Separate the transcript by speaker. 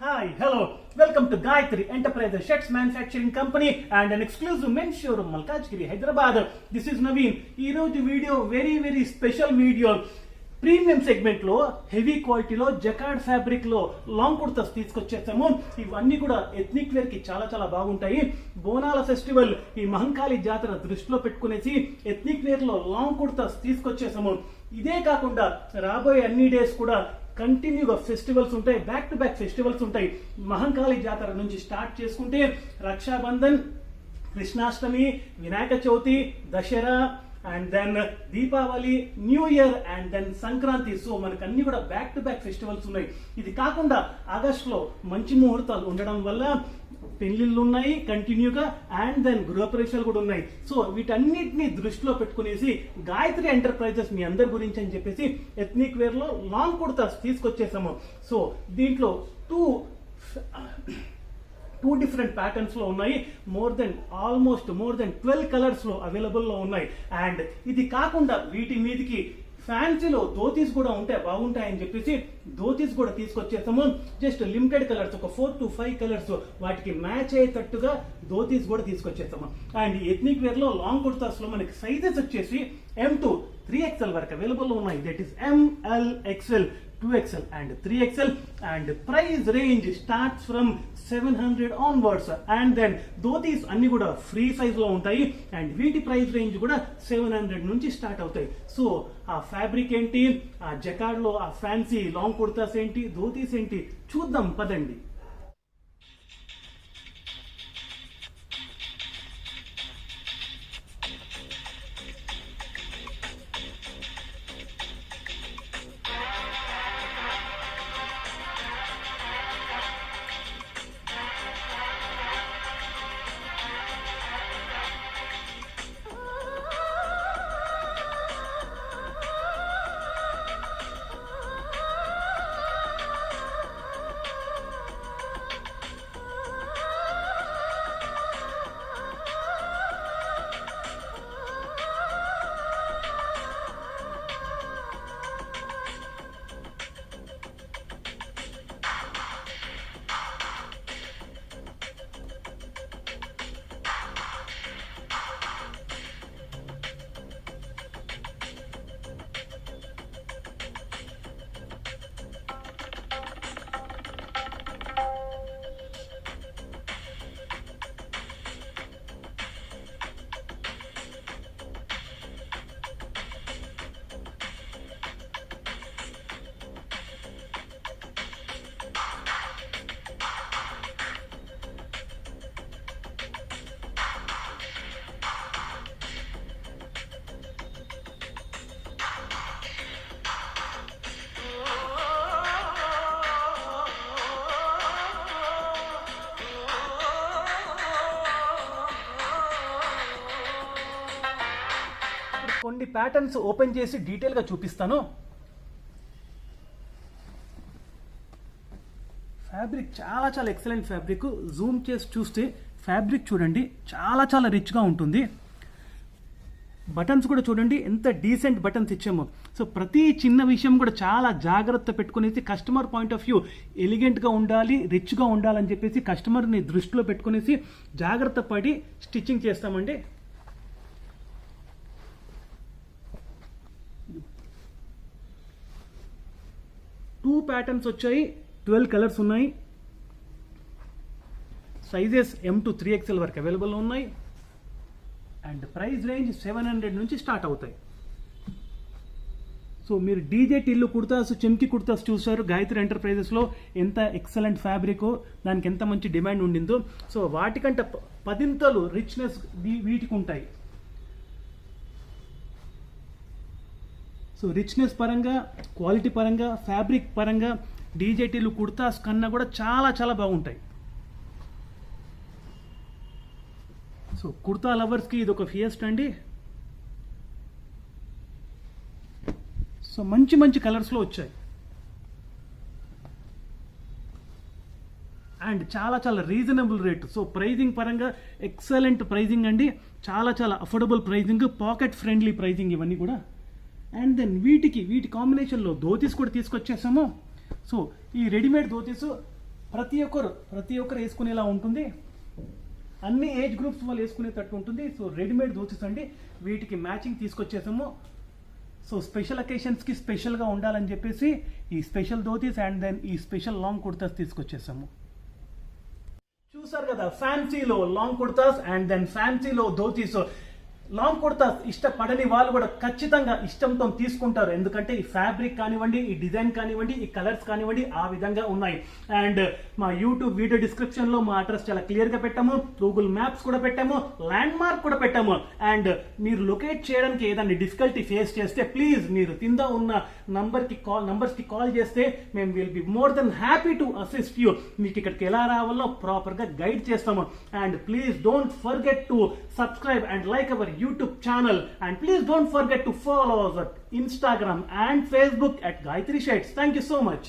Speaker 1: Hi, hello, welcome to Gayatri Enterprises Shirts Manufacturing Company and an exclusive men's showroom, Malkajgiri, Hyderabad. This is Naveen. Ee roju video very special video. Premium segment లో heavy క్వాలిటీలో jacquard fabric లో long kurtas తీసుకొచ్చేసాము. ఇవన్నీ కూడా ethnic wear కి చాలా బాగుంటాయి. బోనాల festival ఈ మహంకాళి జాతర దృష్టిలో పెట్టుకునేసి ఎథ్నిక్ వేర్ లో లాంగ్ కుర్తాస్ తీసుకొచ్చేసాము. ఇదే కాకుండా రాబోయే అన్ని డేస్ కూడా కంటిన్యూగా ఫెస్టివల్స్ ఉంటాయి, బ్యాక్ టు బ్యాక్ ఫెస్టివల్స్ ఉంటాయి. మహంకాళి జాతర నుంచి స్టార్ట్ చేసుకుంటే Rakshabandhan, Krishnashtami, Vinayaka Chavithi, Dasara and then Deepavali, new year and then Sankranti. So మనకు అన్ని కూడా బ్యాక్ టు బ్యాక్ ఫెస్టివల్స్ ఉన్నాయి. ఇది కాకుండా ఆగస్ట్ లో మంచి ముహూర్తాలు ఉండడం వల్ల పెళ్లిళ్ళు ఉన్నాయి కంటిన్యూగా అండ్ దెన్ గృహప్రవేశాలు కూడా ఉన్నాయి. సో వీటన్నిటిని దృష్టిలో పెట్టుకునేసి గాయత్రి ఎంటర్ప్రైజెస్ మీ అందరి గురించి అని చెప్పేసి ఎథ్నిక్ వేర్ లో లాంగ్ కుర్తాస్ తీసుకొచ్చేసాము. సో దీంట్లో టూ డిఫరెంట్ ప్యాటర్న్స్ లో ఉన్నాయి. మోర్ దెన్ 12 కలర్స్ లో అవైలబుల్ లో ఉన్నాయి. అండ్ ఇది కాకుండా వీటి మీదకి ఫ్యాన్సీలో ధోతీస్ కూడా బాగుంటాయని చెప్పేసి ధోతీస్ కూడా తీసుకొచ్చేసాము. జస్ట్ లిమిటెడ్ కలర్స్, ఒక 4 to 5 కలర్స్ వాటికి మ్యాచ్ అయ్యేటట్టుగా ధోతీస్ కూడా తీసుకొచ్చేసాము. అండ్ ఎథ్నిక్ వేర్ లో లాంగ్ కుర్తాస్ లో మనకి సైజెస్ వచ్చేసి M to 3XL వరకు అవైలబుల్ లో ఉన్నాయి. That is ML, XL, 2XL and 3XL and price range starts from 700 onwards and then dhotis అన్ని కూడా ఫ్రీ సైజ్ లో ఉంటాయి అండ్ వీటి ప్రైస్ రేంజ్ కూడా 700 నుంచి స్టార్ట్ అవుతాయి. సో ఆ ఫ్యాబ్రిక్ ఏంటి, ఆ జకార్డ్ లో ఆ ఫ్యాన్సీ లాంగ్ కుర్తాస్ ఏంటి, ధోతీస్ ఏంటి చూద్దాం పదండి. కొన్ని ప్యాటర్న్స్ ఓపెన్ చేసి డీటెయిల్ గా చూపిస్తాను. ఫ్యాబ్రిక్ చాలా ఎక్సలెంట్ ఫ్యాబ్రిక్. జూమ్ చేసి చూస్తే ఫ్యాబ్రిక్ చూడండి చాలా రిచ్ గా ఉంటుంది. బటన్స్ కూడా చూడండి ఎంత డీసెంట్ బటన్స్ ఇచ్చాము. సో ప్రతి చిన్న విషయం కూడా చాలా జాగ్రత్త పెట్టుకునేసి కస్టమర్ పాయింట్ ఆఫ్ వ్యూ ఎలిగెంట్గా ఉండాలి, రిచ్గా ఉండాలని చెప్పేసి కస్టమర్ని దృష్టిలో పెట్టుకునేసి జాగ్రత్త పడి స్టిచ్చింగ్ చేస్తామండి. టూ ప్యాటర్న్స్ వచ్చాయి, 12 కలర్స్ ఉన్నాయి. సైజెస్ M to 3XL వరకు అవైలబుల్ ఉన్నాయి అండ్ ప్రైస్ రేంజ్ 700 నుంచి స్టార్ట్ అవుతాయి. సో మీరు డీజే టిల్లు కుర్తాస్, చెమ్కి కుర్తాస్ చూసారు గాయత్రి ఎంటర్ప్రైజెస్లో ఎంత ఎక్సలెంట్ ఫ్యాబ్రిక్, దానికి ఎంత మంచి డిమాండ్ ఉండిందో. సో వాటికంటే 10 రిచ్నెస్ వీటికి ఉంటాయి. సో రిచ్నెస్ పరంగా, క్వాలిటీ పరంగా, ఫ్యాబ్రిక్ పరంగా డీజేటీలు కుర్తాస్ కన్నా కూడా చాలా బాగుంటాయి. సో కుర్తా లవర్స్కి ఇది ఒక ఫియస్ట్ అండి. సో మంచి కలర్స్లో వచ్చాయి అండ్ చాలా రీజనబుల్ రేట్. సో ప్రైజింగ్ పరంగా ఎక్సలెంట్ ప్రైజింగ్ అండి, చాలా affordable pricing, pocket friendly pricing ఇవన్నీ కూడా. అండ్ దెన్ వీటి కాంబినేషన్లో ధోతీస్ కూడా తీసుకొచ్చేసాము. సో ఈ రెడీమేడ్ ధోతీస్ ప్రతి ఒక్కరు వేసుకునేలా ఉంటుంది. అన్ని ఏజ్ గ్రూప్స్ వాళ్ళు వేసుకునేటట్టు ఉంటుంది. సో రెడీమేడ్ ధోతీస్ అండి, వీటికి మ్యాచింగ్ తీసుకొచ్చేసాము. సో స్పెషల్ అకేషన్స్కి స్పెషల్గా ఉండాలని చెప్పేసి ఈ స్పెషల్ ధోతీస్ అండ్ దెన్ ఈ స్పెషల్ లాంగ్ కుర్తాస్ తీసుకొచ్చేసాము. చూసారు కదా, ఫ్యాన్సీలో లాంగ్ కుర్తాస్ అండ్ దెన్ ఫ్యాన్సీలో ధోతీస్. లాంగ్ కుర్తాస్ ఇష్టపడని వాళ్ళు కూడా ఖచ్చితంగా ఇష్టంతో తీసుకుంటారు, ఎందుకంటే ఈ ఫ్యాబ్రిక్ కానివ్వండి, ఈ డిజైన్ కానివ్వండి, ఈ కలర్స్ కానివ్వండి ఆ విధంగా ఉన్నాయి. అండ్ మా యూట్యూబ్ వీడియో డిస్క్రిప్షన్ లో మా అడ్రస్ చాలా క్లియర్ గా పెట్టాము, గూగుల్ మ్యాప్స్ కూడా పెట్టాము, ల్యాండ్ మార్క్ కూడా పెట్టాము. అండ్ మీరు లొకేట్ చేయడానికి ఏదైనా డిఫికల్టీ ఫేస్ చేస్తే ప్లీజ్ మీరు కింద ఉన్న నంబర్స్ కి కాల్ చేస్తే మేము will be more than happy to assist you. మీకు ఇక్కడికి ఎలా రావాలో ప్రాపర్ గా గైడ్ చేస్తాము. And please don't forget to subscribe and like our YouTube channel, and please don't forget to follow us at Instagram and Facebook at Gayatri Shades. Thank you so much.